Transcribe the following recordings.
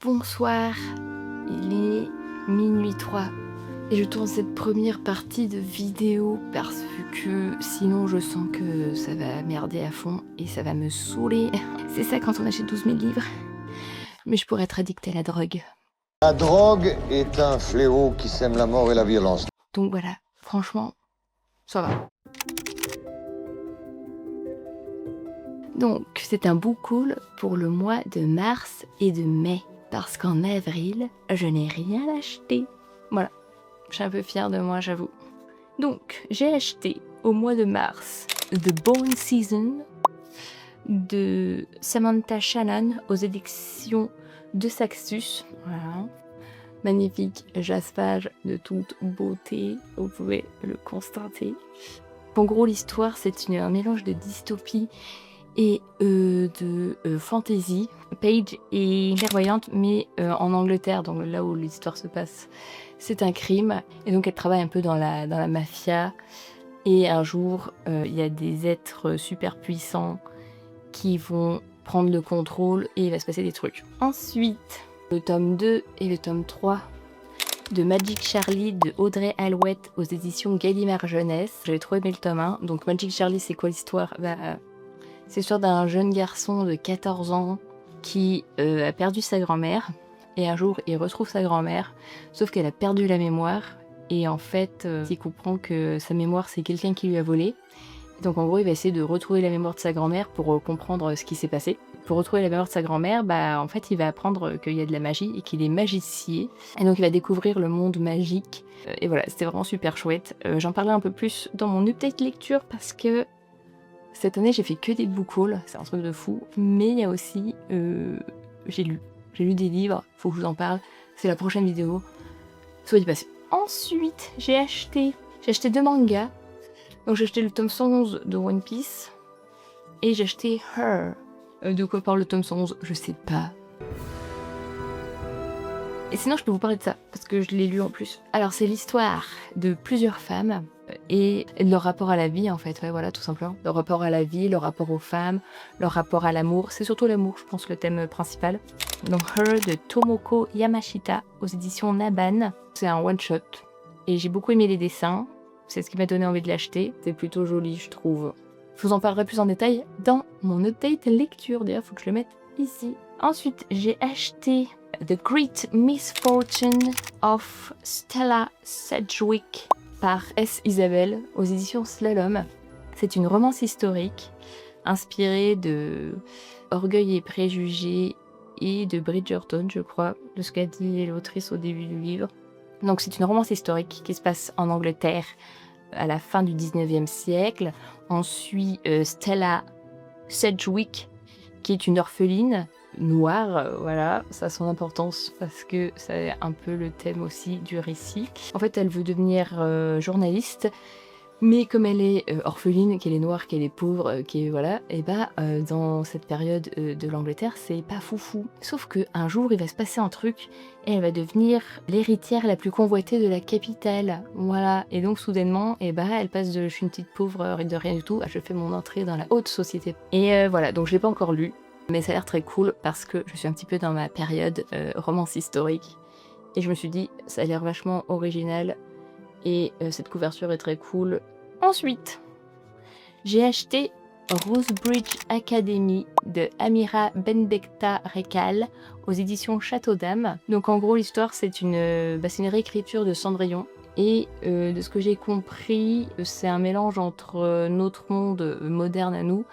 Bonsoir, il est minuit 3 et je tourne cette première partie de vidéo parce que sinon je sens que ça va merder à fond et ça va me saouler. C'est ça quand on achète 12 000 livres. Mais je pourrais être addict à la drogue. La drogue est un fléau qui sème la mort et la violence. Donc voilà, franchement, ça va. Donc c'est un book haul pour le mois de mars et de mai. Parce qu'en avril, je n'ai rien acheté. Voilà, je suis un peu fière de moi, j'avoue. Donc, j'ai acheté au mois de mars The Born Season de Samantha Shannon aux éditions de Saxus. Voilà. Magnifique jaspage de toute beauté, vous pouvez le constater. En gros, l'histoire, c'est un mélange de dystopie et de fantasy. Paige est clairvoyante, mais en Angleterre, donc là où l'histoire se passe, c'est un crime. Et donc elle travaille un peu dans la mafia. Et un jour, il y a des êtres super puissants qui vont prendre le contrôle et il va se passer des trucs. Ensuite, le tome 2 et le tome 3 de Magic Charlie de Audrey Alouette aux éditions Gallimard Jeunesse. J'avais trop aimé le tome 1. Donc Magic Charlie, c'est quoi l'histoire ? C'est l'histoire d'un jeune garçon de 14 ans qui a perdu sa grand-mère. Et un jour, il retrouve sa grand-mère, sauf qu'elle a perdu la mémoire. Et en fait, il comprend que sa mémoire, c'est quelqu'un qui lui a volé. Donc en gros, il va essayer de retrouver la mémoire de sa grand-mère pour comprendre ce qui s'est passé. Pour retrouver la mémoire de sa grand-mère, en fait, il va apprendre qu'il y a de la magie et qu'il est magicien. Et donc il va découvrir le monde magique. Et voilà, c'était vraiment super chouette. J'en parlais un peu plus dans mon update lecture parce que cette année, j'ai fait que des book hauls, c'est un truc de fou. Mais il y a aussi, j'ai lu des livres, faut que je vous en parle. C'est la prochaine vidéo. Soyez passés. Ensuite, j'ai acheté 2 mangas. Donc j'ai acheté le tome 111 de One Piece et j'ai acheté Her. De quoi parle le tome 111 ? Je sais pas. Et sinon, je peux vous parler de ça, parce que je l'ai lu en plus. Alors, c'est l'histoire de plusieurs femmes et leur rapport à la vie, en fait. Ouais, voilà, tout simplement. Leur rapport à la vie, leur rapport aux femmes, leur rapport à l'amour. C'est surtout l'amour, je pense, le thème principal. Donc, Her de Tomoko Yamashita aux éditions Naban. C'est un one-shot. Et j'ai beaucoup aimé les dessins. C'est ce qui m'a donné envie de l'acheter. C'est plutôt joli, je trouve. Je vous en parlerai plus en détail dans mon update lecture. D'ailleurs, il faut que je le mette ici. Ensuite, j'ai acheté The Great Misfortune of Stella Sedgwick par S. Isabelle aux éditions Slalom. C'est une romance historique inspirée de Orgueil et préjugés et de Bridgerton, je crois, de ce qu'a dit l'autrice au début du livre. Donc c'est une romance historique qui se passe en Angleterre à la fin du 19e siècle. On suit Stella Sedgwick, qui est une orpheline noire, voilà, ça a son importance parce que c'est un peu le thème aussi du récit. En fait, elle veut devenir journaliste, mais comme elle est orpheline, qu'elle est noire, qu'elle est pauvre, voilà, et dans cette période de l'Angleterre, c'est pas foufou. Sauf qu'un jour, il va se passer un truc et elle va devenir l'héritière la plus convoitée de la capitale, voilà. Et donc soudainement, elle passe de je suis une petite pauvre de rien du tout à je fais mon entrée dans la haute société. Et voilà, donc je l'ai pas encore lu. Mais ça a l'air très cool parce que je suis un petit peu dans ma période romance historique. Et je me suis dit, ça a l'air vachement original et cette couverture est très cool. Ensuite, j'ai acheté Rosebridge Academy de Amira Benbekta Rekal aux éditions Château d'Âme. Donc en gros, l'histoire, c'est une réécriture de Cendrillon. Et de ce que j'ai compris, c'est un mélange entre notre monde moderne à nous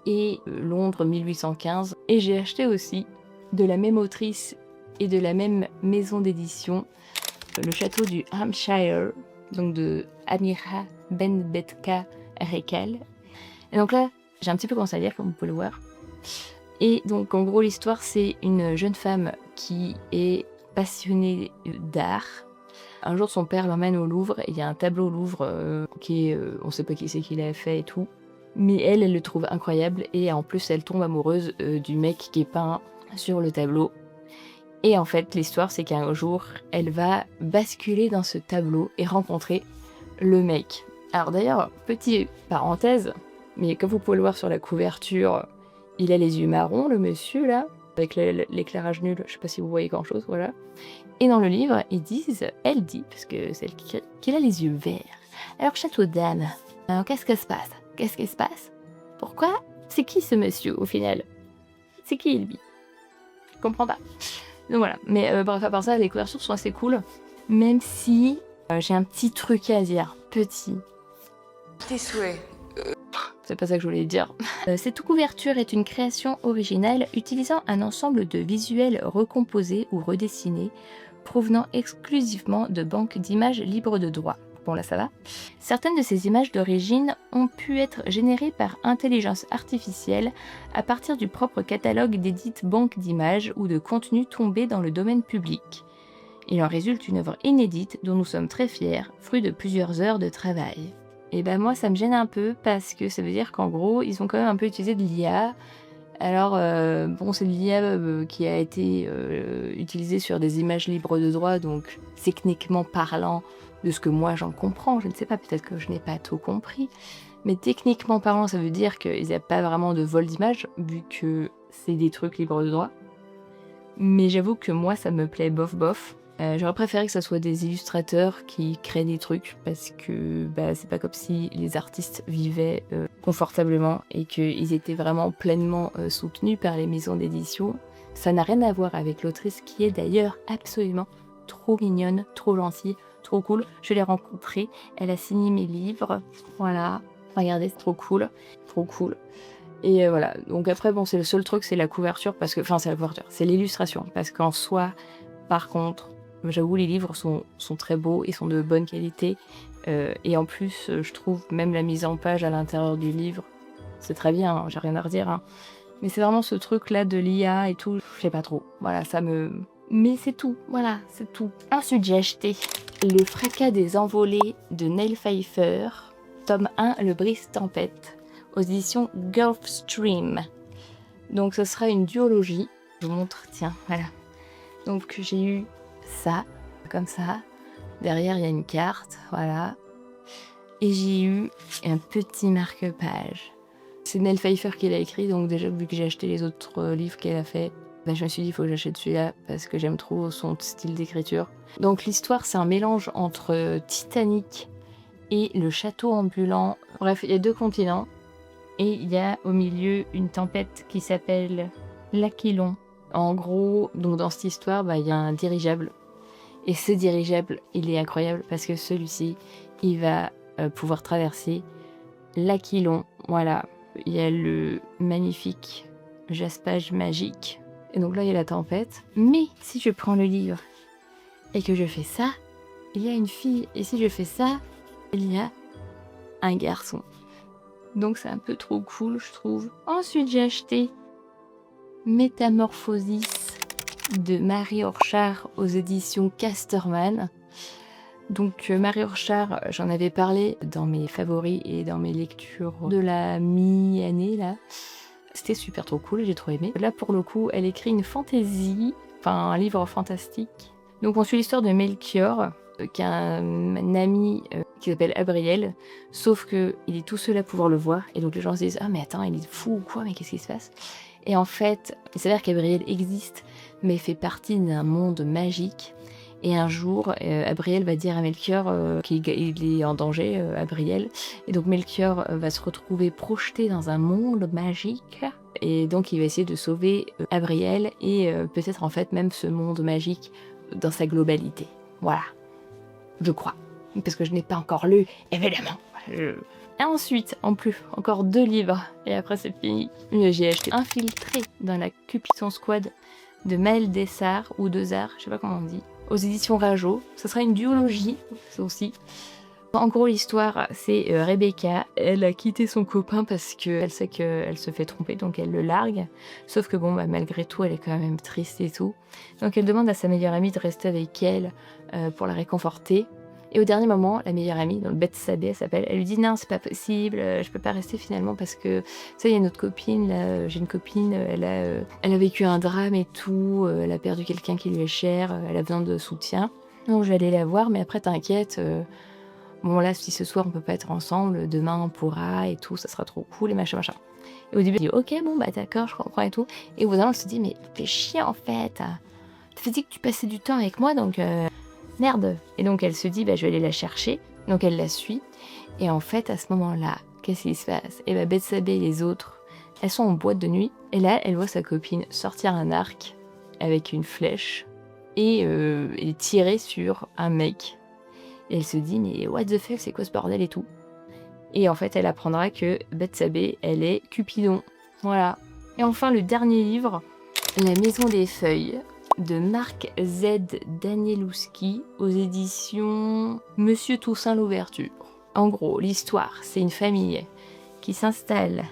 et Londres 1815. Et j'ai acheté aussi de la même autrice et de la même maison d'édition Le Château du Hampshire, donc de Amira Benbekta Rekal. Et donc là, j'ai un petit peu commencé à lire, comme vous pouvez le voir. Et donc en gros, l'histoire, c'est une jeune femme qui est passionnée d'art. Un jour, son père l'emmène au Louvre et il y a un tableau au Louvre qui est, on sait pas qui c'est qui l'a fait et tout. Mais elle le trouve incroyable et en plus elle tombe amoureuse du mec qui est peint sur le tableau. Et en fait l'histoire c'est qu'un jour elle va basculer dans ce tableau et rencontrer le mec. Alors d'ailleurs, petite parenthèse, mais comme vous pouvez le voir sur la couverture, il a les yeux marrons le monsieur là. avec l'éclairage nul, je sais pas si vous voyez grand-chose, voilà. Et dans le livre, elle dit, parce que c'est elle qui écrit, qu'il a les yeux verts. Alors, château d'âme, alors, qu'est-ce qui se passe? Qu'est-ce qui se passe? Pourquoi? C'est qui ce monsieur, au final? C'est qui, lui? Je comprends pas. Donc voilà, mais bref, à part ça, les couvertures sont assez cool, même si j'ai un petit truc à dire, petit. Tes souhaits. C'est pas ça que je voulais dire. Cette couverture est une création originale utilisant un ensemble de visuels recomposés ou redessinés provenant exclusivement de banques d'images libres de droit. Bon là ça va. Certaines de ces images d'origine ont pu être générées par intelligence artificielle à partir du propre catalogue des dites banques d'images ou de contenus tombés dans le domaine public. Il en résulte une œuvre inédite dont nous sommes très fiers, fruit de plusieurs heures de travail. Et ben moi ça me gêne un peu parce que ça veut dire qu'en gros ils ont quand même un peu utilisé de l'IA. Alors bon c'est de l'IA qui a été utilisée sur des images libres de droit, donc techniquement parlant de ce que moi j'en comprends, je ne sais pas, peut-être que je n'ai pas tout compris, mais techniquement parlant ça veut dire qu'il n'y a pas vraiment de vol d'images vu que c'est des trucs libres de droit. Mais j'avoue que moi ça me plaît bof bof. J'aurais préféré que ça soit des illustrateurs qui créent des trucs parce que bah, c'est pas comme si les artistes vivaient confortablement et qu'ils étaient vraiment pleinement soutenus par les maisons d'édition. Ça n'a rien à voir avec l'autrice qui est d'ailleurs absolument trop mignonne, trop gentille, trop cool. Je l'ai rencontrée, elle a signé mes livres, voilà. Regardez, c'est trop cool, trop cool. Et voilà, donc après bon c'est le seul truc, c'est la couverture, parce que, enfin c'est la couverture, c'est l'illustration, parce qu'en soi, par contre, j'avoue, les livres sont très beaux et sont de bonne qualité. Et en plus, je trouve même la mise en page à l'intérieur du livre, c'est très bien, hein, j'ai rien à redire. Hein. Mais c'est vraiment ce truc-là de l'IA et tout, je sais pas trop. Voilà, ça me... Mais c'est tout, voilà, c'est tout. Ensuite, j'ai acheté Le fracas des envolées de Neil Pfeiffer, tome 1, Le brise-tempête, aux éditions Gulfstream. Donc ce sera une duologie. Je vous montre, tiens, voilà. Donc j'ai eu ça, comme ça. Derrière, il y a une carte, voilà. Et j'ai eu un petit marque-page. C'est Neil Pfeiffer qui l'a écrit, donc déjà, vu que j'ai acheté les autres livres qu'elle a fait, ben, je me suis dit, il faut que j'achète celui-là, parce que j'aime trop son style d'écriture. Donc l'histoire, c'est un mélange entre Titanic et le château ambulant. Bref, il y a 2 continents, et il y a au milieu une tempête qui s'appelle l'Aquilon. En gros, donc dans cette histoire, bah, y a un dirigeable. Et ce dirigeable, il est incroyable parce que celui-ci, il va pouvoir traverser l'Aquilon. Voilà, il y a le magnifique jaspage magique. Et donc là, il y a la tempête. Mais si je prends le livre et que je fais ça, il y a une fille. Et si je fais ça, il y a un garçon. Donc c'est un peu trop cool, je trouve. Ensuite, j'ai acheté Métamorphosis de Marie Orchard aux éditions Casterman. Donc Marie Orchard, j'en avais parlé dans mes favoris et dans mes lectures de la mi-année là. C'était super trop cool, j'ai trop aimé. Là pour le coup, elle écrit une fantaisie, enfin un livre fantastique. Donc on suit l'histoire de Melchior, qui a un ami qui s'appelle Abriel, sauf que il est tout seul à pouvoir le voir, et donc les gens se disent ah mais attends, il est fou ou quoi, mais qu'est-ce qui se passe? Et en fait, il s'avère qu'Abriel existe, mais fait partie d'un monde magique. Et un jour, Abriel va dire à Melchior qu'il est en danger, Abriel. Et donc Melchior va se retrouver projeté dans un monde magique. Et donc il va essayer de sauver Abriel et peut-être en fait même ce monde magique dans sa globalité. Voilà, je crois. Parce que je n'ai pas encore lu, évidemment. Et ensuite, en plus, encore 2 livres, et après c'est fini. J'ai acheté Infiltré dans la Cupidon Squad de Maël Dessart, ou Desart, je sais pas comment on dit, aux éditions Rajo. Ça sera une duologie, ça aussi. En gros, l'histoire, c'est Rebecca. Elle a quitté son copain parce qu'elle sait qu'elle se fait tromper, donc elle le largue. Sauf que bon, bah, malgré tout, elle est quand même triste et tout. Donc elle demande à sa meilleure amie de rester avec elle pour la réconforter. Et au dernier moment, la meilleure amie, donc Beth Sabé, elle s'appelle, elle lui dit non, c'est pas possible, je peux pas rester finalement parce que ça, il y a une autre copine, là, j'ai une copine, elle a vécu un drame et tout, elle a perdu quelqu'un qui lui est cher, elle a besoin de soutien. Donc je vais aller la voir, mais après t'inquiète, bon là, si ce soir on peut pas être ensemble, demain on pourra et tout, ça sera trop cool et machin machin. Et au début, elle dit ok, bon, bah d'accord, je comprends et tout. Et au bout d'un moment, elle se dit, mais fais chier en fait. T'as fait dit que tu passais du temps avec moi, donc merde. Et donc elle se dit, bah je vais aller la chercher. Donc elle la suit. Et en fait, à ce moment-là, qu'est-ce qui se passe? Et bah Bethsabée et les autres, elles sont en boîte de nuit. Et là, elle voit sa copine sortir un arc avec une flèche et tirer sur un mec. Et elle se dit, mais what the fuck, c'est quoi ce bordel et tout? Et en fait, elle apprendra que Bethsabée, elle est Cupidon. Voilà. Et enfin, le dernier livre, La Maison des Feuilles, de Marc Z. Danielewski, aux éditions Monsieur Toussaint Louverture. En gros, l'histoire, c'est une famille qui s'installe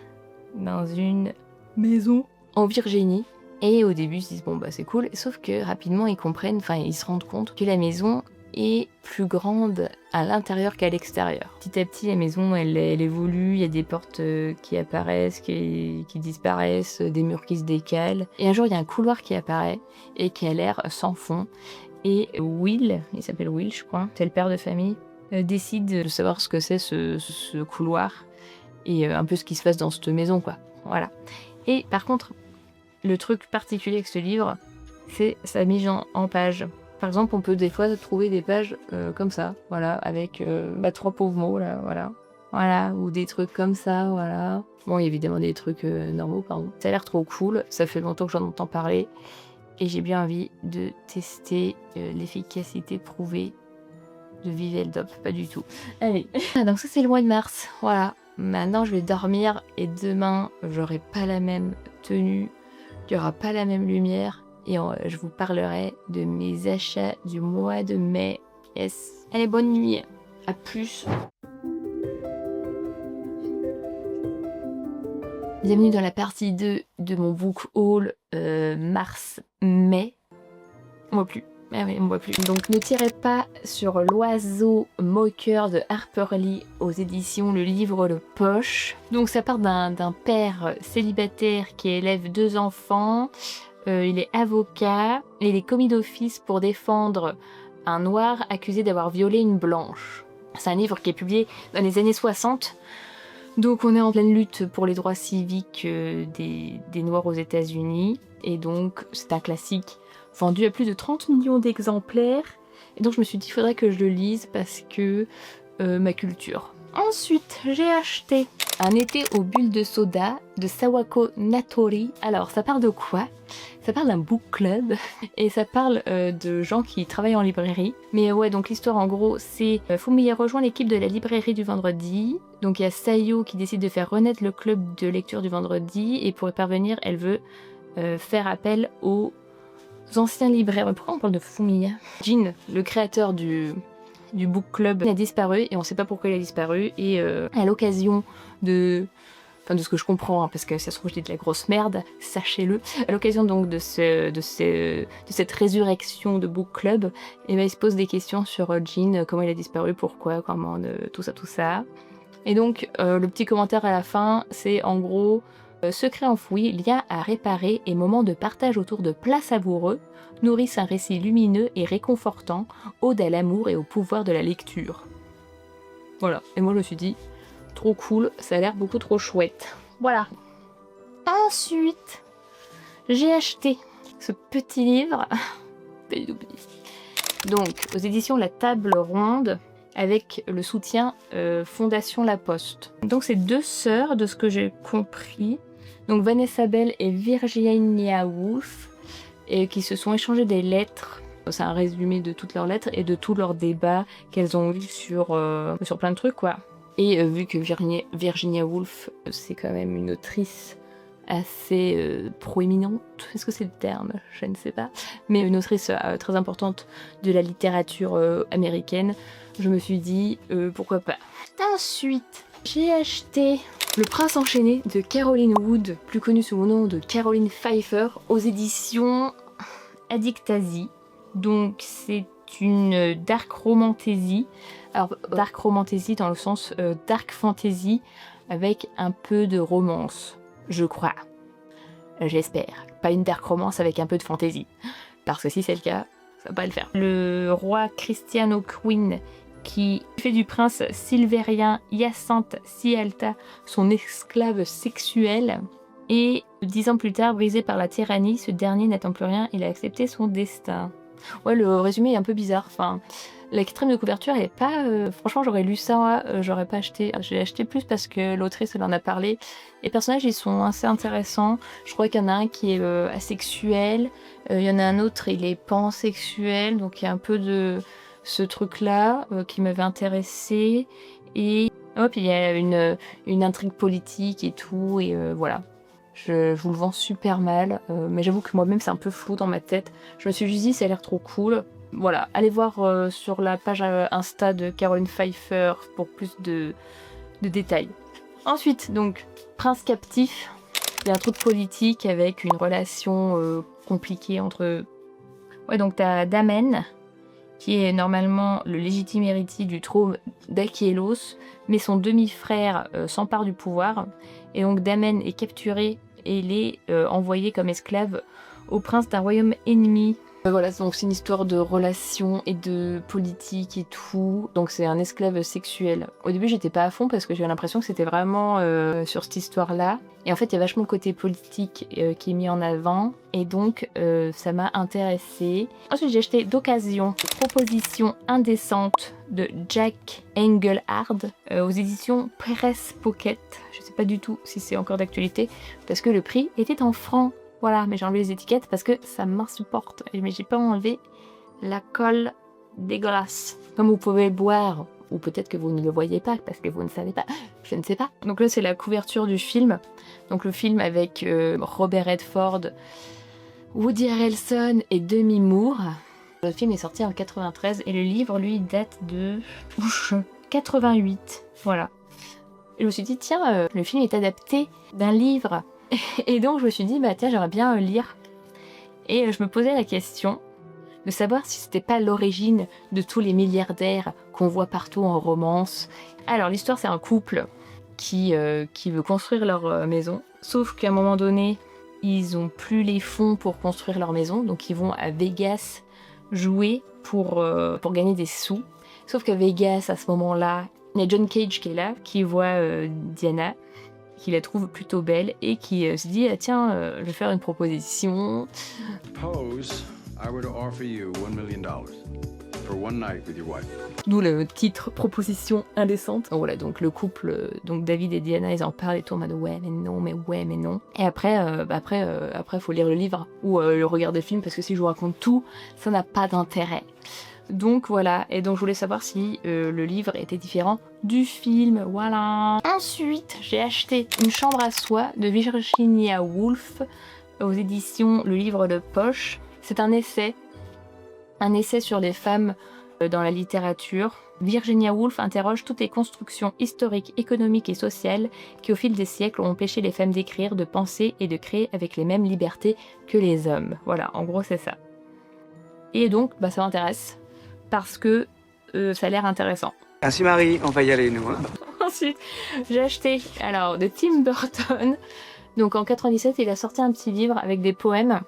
dans une maison en Virginie. Et au début, ils se disent, bon, bah c'est cool. Sauf que rapidement, ils comprennent, enfin, ils se rendent compte que la maison est plus grande à l'intérieur qu'à l'extérieur. Petit à petit, la maison, elle évolue, il y a des portes qui apparaissent, qui disparaissent, des murs qui se décalent. Et un jour, il y a un couloir qui apparaît et qui a l'air sans fond. Et Will, il s'appelle Will, je crois, c'est le père de famille, décide de savoir ce que c'est ce couloir et un peu ce qui se passe dans cette maison, quoi. Voilà. Et par contre, le truc particulier avec ce livre, c'est sa mise en page. Par exemple, on peut des fois trouver des pages comme ça, voilà, avec 3 pauvres mots, là, voilà, ou des trucs comme ça, voilà. Bon, il y a évidemment des trucs normaux, pardon. Ça a l'air trop cool, ça fait longtemps que j'en entends parler, et j'ai bien envie de tester l'efficacité prouvée de Viveldop, pas du tout. Allez, donc ça c'est le mois de mars, voilà. Maintenant, je vais dormir, et demain, j'aurai pas la même tenue, il n'y aura pas la même lumière, et je vous parlerai de mes achats du mois de mai. Yes. Allez, bonne nuit. À plus. Bienvenue dans la partie 2 de mon book haul mars-mai. On voit plus. Ah oui, on voit plus. Donc ne tirez pas sur l'oiseau moqueur de Harper Lee aux éditions Le Livre de Poche. Donc ça part d'un père célibataire qui élève 2 enfants. Il est avocat et il est commis d'office pour défendre un noir accusé d'avoir violé une blanche. C'est un livre qui est publié dans les années 60. Donc on est en pleine lutte pour les droits civiques des Noirs aux États-Unis. Et donc c'est un classique vendu à plus de 30 millions d'exemplaires. Et donc je me suis dit, il faudrait que je le lise parce que ma culture. Ensuite, j'ai acheté Un été aux bulles de soda de Sawako Natori. Alors, ça parle de quoi? Ça parle d'un book club et ça parle de gens qui travaillent en librairie. Mais ouais, donc l'histoire en gros, c'est Fumiya rejoint l'équipe de la librairie du vendredi. Donc il y a Sayo qui décide de faire renaître le club de lecture du vendredi et pour y parvenir, elle veut faire appel aux anciens libraires. Mais pourquoi on parle de Fumiya? Jin, le créateur du book club, a disparu et on sait pas pourquoi il a disparu. Et à l'occasion de ce que je comprends, hein, parce que ça se trouve je dis de la grosse merde, sachez-le, à l'occasion donc de cette résurrection de book club, et ben, il se pose des questions sur Jin, comment il a disparu, pourquoi, comment, tout ça. Et donc le petit commentaire à la fin, c'est en gros secret enfoui, lien à réparer et moment de partage autour de plats savoureux nourrissent un récit lumineux et réconfortant, ode à l'amour et au pouvoir de la lecture. Voilà, et moi je me suis dit, trop cool, ça a l'air beaucoup trop chouette. Voilà. Ensuite, j'ai acheté ce petit livre, donc aux éditions La Table Ronde, avec le soutien Fondation La Poste. Donc c'est 2 sœurs, de ce que j'ai compris, donc Vanessa Bell et Virginia Woolf, et qui se sont échangées des lettres. C'est un résumé de toutes leurs lettres et de tous leurs débats qu'elles ont eu sur plein de trucs, quoi. Et vu que Virginia Woolf, c'est quand même une autrice assez proéminente, est-ce que c'est le terme? Je ne sais pas. Mais une autrice très importante de la littérature américaine, je me suis dit, pourquoi pas. Ensuite, j'ai acheté Le Prince enchaîné de Caroline Wood, plus connue sous le nom de Caroline Pfeiffer, aux éditions Addictasie. Donc c'est une dark romantasy. Alors dark romantasy dans le sens dark fantasy avec un peu de romance, je crois. J'espère. Pas une dark romance avec un peu de fantasy. Parce que si c'est le cas, ça va pas le faire. Le roi Cristiano Queen qui fait du prince silvérien Hyacinthe Cialta son esclave sexuel. Et 10 ans plus tard, brisé par la tyrannie, ce dernier n'attend plus rien, il a accepté son destin. Ouais, le résumé est un peu bizarre. Enfin, l'extrême de couverture est pas... Franchement, j'aurais lu ça, j'aurais pas acheté. J'ai acheté plus parce que l'autrice, elle en a parlé. Les personnages, ils sont assez intéressants. Je crois qu'il y en a un qui est asexuel. Il y en a un autre, il est pansexuel. Donc, il y a un peu de ce truc-là qui m'avait intéressé. Et hop, il y a une intrigue politique et tout. Et voilà. Je vous le vends super mal, mais j'avoue que moi-même c'est un peu flou dans ma tête. Je me suis juste dit ça a l'air trop cool. Voilà, allez voir sur la page Insta de Caroline Pfeiffer pour plus de détails. Ensuite, donc, Prince captif. Il y a un truc politique avec une relation compliquée entre... Ouais, donc t'as Damen, qui est normalement le légitime héritier du trône d'Achelos, mais son demi-frère s'empare du pouvoir. Et donc Damen est capturé et il est envoyé comme esclave au prince d'un royaume ennemi. Voilà, donc c'est une histoire de relations et de politique et tout. Donc c'est un esclave sexuel. Au début j'étais pas à fond parce que j'avais l'impression que c'était vraiment sur cette histoire-là. Et en fait il y a vachement le côté politique qui est mis en avant. Et donc ça m'a intéressée. Ensuite j'ai acheté d'occasion Proposition indécente de Jack Engelhard aux éditions Press Pocket. Je sais pas du tout si c'est encore d'actualité parce que le prix était en francs. Voilà, mais j'ai enlevé les étiquettes parce que ça m'insupporte. Mais j'ai pas enlevé la colle dégueulasse. Comme vous pouvez le boire, ou peut-être que vous ne le voyez pas parce que vous ne savez pas, je ne sais pas. Donc là c'est la couverture du film. Donc le film avec Robert Redford, Woody Harrelson et Demi Moore. Le film est sorti en 93 et le livre lui date de 88. Voilà. Et je me suis dit tiens, le film est adapté d'un livre. Et donc je me suis dit bah tiens j'aimerais bien lire. Et je me posais la question de savoir si c'était pas l'origine de tous les milliardaires qu'on voit partout en romance. Alors l'histoire c'est un couple qui veut construire leur maison, sauf qu'à un moment donné ils ont plus les fonds pour construire leur maison, donc ils vont à Vegas jouer pour gagner des sous. Sauf qu'à Vegas à ce moment-là, il y a John Cage qui est là, qui voit Diana, qui la trouve plutôt belle et qui se dit ah tiens je vais faire une proposition. Suppose I were to offer you $1 million for one night with your wife. D'où le titre Proposition indécente. Donc voilà, donc le couple, donc David et Diana, ils en parlent et tout en mode ouais mais non. Et après faut lire le livre ou le regarder le film parce que si je vous raconte tout, ça n'a pas d'intérêt. Donc voilà, et donc je voulais savoir si le livre était différent du film, voilà. Ensuite, j'ai acheté Une chambre à soi de Virginia Woolf aux éditions Le Livre de Poche. C'est un essai sur les femmes dans la littérature. Virginia Woolf interroge toutes les constructions historiques, économiques et sociales qui au fil des siècles ont empêché les femmes d'écrire, de penser et de créer avec les mêmes libertés que les hommes. Voilà, en gros c'est ça. Et donc, bah, ça m'intéresse. Parce que ça a l'air intéressant. Ainsi Marie, on va y aller nous. Hein. Ensuite, j'ai acheté alors de Tim Burton. Donc en 97, il a sorti un petit livre avec des poèmes.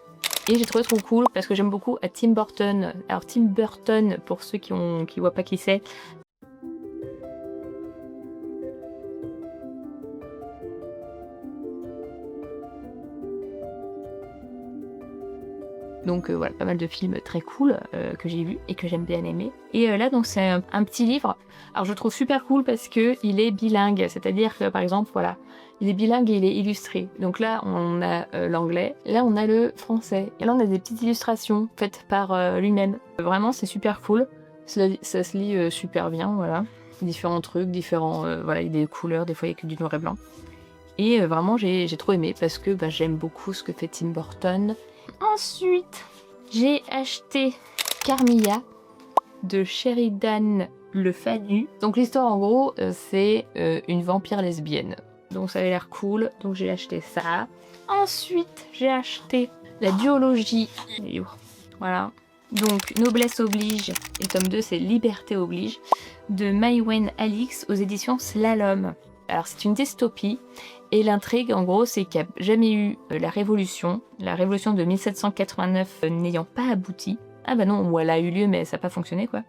Et j'ai trouvé trop cool parce que j'aime beaucoup Tim Burton. Alors Tim Burton, pour ceux qui voient pas qui c'est, donc voilà, pas mal de films très cool que j'ai vus et que j'aime bien aimer. Et là donc c'est un petit livre. Alors je le trouve super cool parce que il est bilingue, c'est-à-dire que par exemple voilà, il est bilingue et il est illustré. Donc là on a l'anglais, là on a le français. Et là on a des petites illustrations faites par lui-même. Vraiment c'est super cool, ça se lit super bien, voilà. Différents trucs, voilà, il y a des couleurs, des fois il y a que du noir et blanc. Et vraiment j'ai trop aimé parce que bah, j'aime beaucoup ce que fait Tim Burton. Ensuite, j'ai acheté Carmilla de Sheridan Le Fanu. Donc l'histoire en gros, c'est une vampire lesbienne. Donc ça avait l'air cool, donc j'ai acheté ça. Ensuite, j'ai acheté la duologie. Voilà. Donc Noblesse oblige, et tome 2 c'est Liberté oblige, de Maïwenn Alix aux éditions Slalom. Alors c'est une dystopie. Et l'intrigue, en gros, c'est qu'il n'y a jamais eu la révolution de 1789 n'ayant pas abouti. Ah bah non, ou elle a eu lieu, mais ça n'a pas fonctionné, quoi.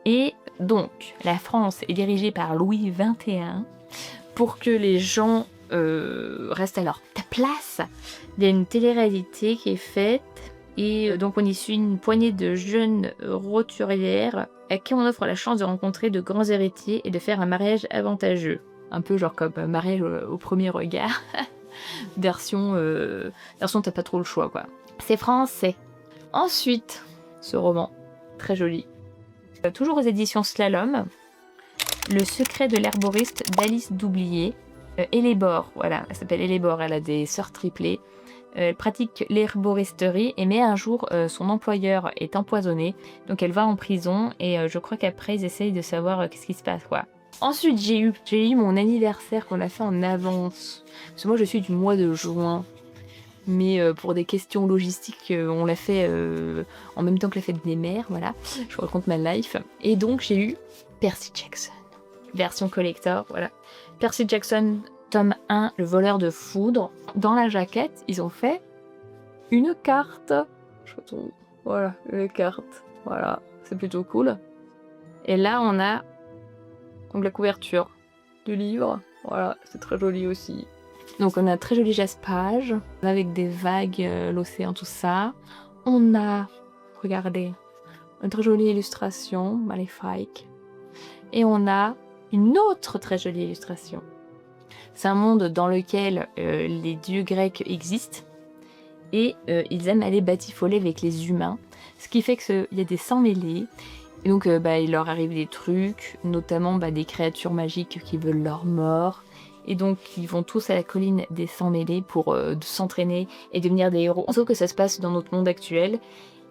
Et donc, la France est dirigée par Louis XXI pour que les gens restent à leur place. Il y a une télé-réalité qui est faite et donc on y suit une poignée de jeunes roturières à qui on offre la chance de rencontrer de grands héritiers et de faire un mariage avantageux. Un peu genre comme mariage au premier regard. version t'as pas trop le choix quoi. C'est français. Ensuite, ce roman, très joli. Toujours aux éditions Slalom, Le secret de l'herboriste d'Alice Doublier. Hellebore, voilà, elle s'appelle Hellebore, elle a des sœurs triplées. Elle pratique l'herboristerie et mais un jour son employeur est empoisonné, donc elle va en prison et je crois qu'après ils essayent de savoir qu'est-ce qui se passe quoi. Ensuite j'ai eu mon anniversaire qu'on a fait en avance, parce que moi je suis du mois de juin, mais pour des questions logistiques on l'a fait en même temps que la fête des mères, voilà, je raconte ma life. Et donc j'ai eu Percy Jackson, version collector, voilà. Percy Jackson tome 1, Le voleur de foudre. Dans la jaquette, ils ont fait une carte. Je retrouve. Voilà, une carte. Voilà, c'est plutôt cool. Et là, on a donc la couverture du livre. Voilà, c'est très joli aussi. Donc on a un très joli jaspage avec des vagues, l'océan, tout ça. On a, regardez, une très jolie illustration, maléfique. Et on a une autre très jolie illustration. C'est un monde dans lequel les dieux grecs existent et ils aiment aller batifoler avec les humains, ce qui fait qu'il y a des sangs mêlés et donc il leur arrive des trucs, notamment des créatures magiques qui veulent leur mort et donc ils vont tous à la colline des sangs mêlés pour s'entraîner et devenir des héros. Sauf que ça se passe dans notre monde actuel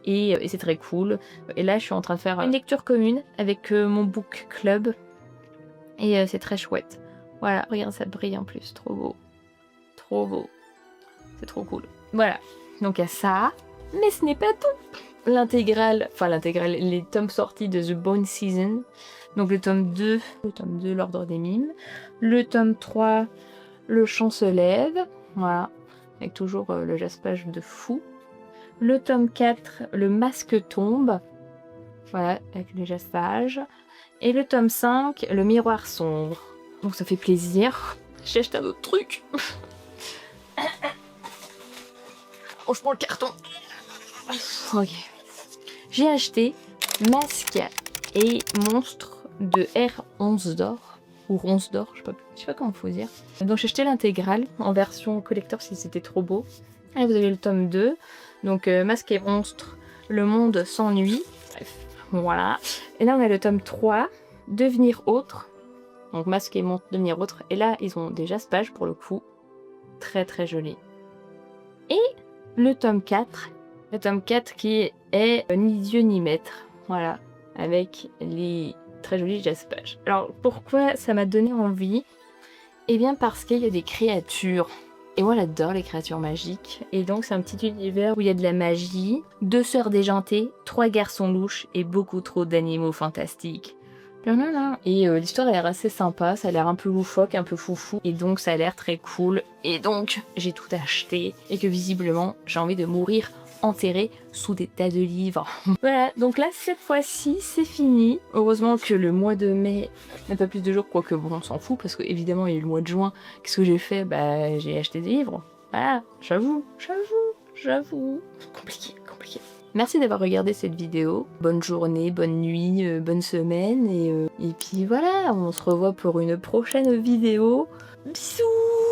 et c'est très cool. Et là je suis en train de faire une lecture commune avec mon book club et c'est très chouette. Voilà, regarde, ça brille en plus, trop beau. Trop beau. C'est trop cool. Voilà, donc à ça. Mais ce n'est pas tout. L'intégrale, les tomes sortis de The Bone Season. Donc le tome 2, l'Ordre des Mimes. Le tome 3, Le chant se lève. Voilà, avec toujours le jaspage de fou. Le tome 4, Le masque tombe. Voilà, avec le jaspage. Et le tome 5, Le miroir sombre. Donc ça fait plaisir. J'ai acheté un autre truc. Oh, je prends le carton. Ok. J'ai acheté Masque et Monstre de R11 d'or. Ou Ronce d'or, je sais pas comment il faut dire. Donc j'ai acheté l'intégrale en version collector si c'était trop beau. Et vous avez le tome 2. Donc Masque et Monstre, Le monde s'ennuie. Bref, voilà. Et là on a le tome 3, Devenir autre. Donc Masque et Monstre, Devenir autre. Et là, ils ont des jaspages pour le coup. Très très joli. Et le tome 4. Le tome 4 qui est Ni Dieu ni maître. Voilà. Avec les très jolis jaspages. Alors pourquoi ça m'a donné envie? Eh bien parce qu'il y a des créatures. Et moi j'adore les créatures magiques. Et donc c'est un petit univers où il y a de la magie, 2 sœurs déjantées, 3 garçons louches et beaucoup trop d'animaux fantastiques. Et l'histoire a l'air assez sympa, ça a l'air un peu loufoque, un peu foufou, et donc ça a l'air très cool. Et donc j'ai tout acheté, et que visiblement j'ai envie de mourir enterrée sous des tas de livres. Voilà, donc là cette fois-ci c'est fini. Heureusement que le mois de mai n'a pas plus de jours, quoique bon on s'en fout, parce que évidemment il y a eu le mois de juin. Qu'est-ce que j'ai fait? Bah j'ai acheté des livres. Voilà, j'avoue. Compliqué. Merci d'avoir regardé cette vidéo. Bonne journée, bonne nuit, bonne semaine. Et puis voilà, on se revoit pour une prochaine vidéo. Bisous!